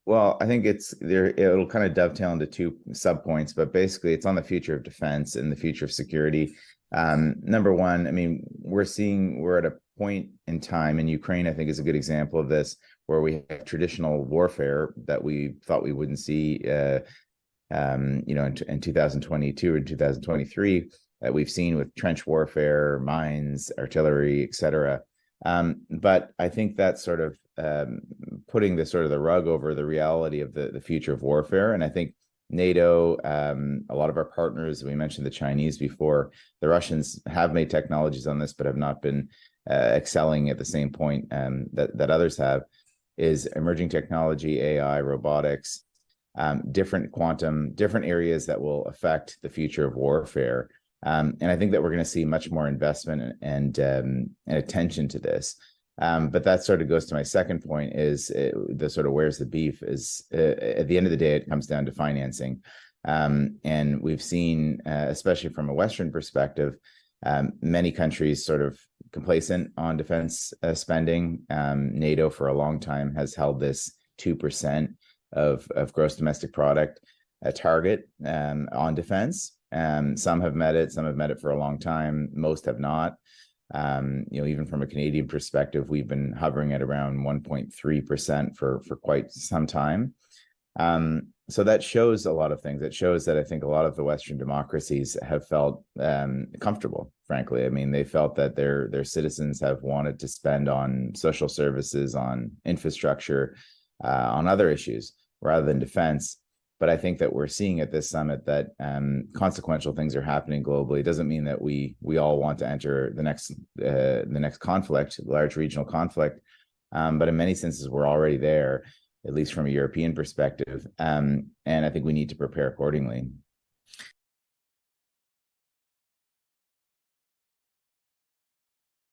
Well, I think it's there. It'll kind of dovetail into two sub points, but basically, it's on the future of defense and the future of security. Number one, I mean, we're at a point in time in Ukraine. I think is a good example of this, where we have traditional warfare that we thought we wouldn't see, in 2022 or 2023, that we've seen with trench warfare, mines, artillery, etc. But I think that's sort of putting the sort of the rug over the reality of the future of warfare. And I think NATO, a lot of our partners, we mentioned the Chinese before, the Russians have made technologies on this, but have not been excelling at the same point that others have, is emerging technology, AI, robotics, different quantum, different areas that will affect the future of warfare. And I think that we're going to see much more investment and attention to this. But that sort of goes to my second point, is the sort of where's the beef is at the end of the day, it comes down to financing. And we've seen, especially from a Western perspective, many countries sort of complacent on defense spending. NATO for a long time has held this 2% of gross domestic product target on defense. Some have met it, some have met it for a long time, most have not. Even from a Canadian perspective, we've been hovering at around 1.3% for quite some time. So that shows a lot of things. It shows that I think a lot of the Western democracies have felt comfortable, frankly. I mean, they felt that their citizens have wanted to spend on social services, on infrastructure, on other issues rather than defense. But I think that we're seeing at this summit that consequential things are happening globally. It doesn't mean that we all want to enter the next conflict, large regional conflict, but in many senses we're already there, at least from a European perspective. And I think we need to prepare accordingly.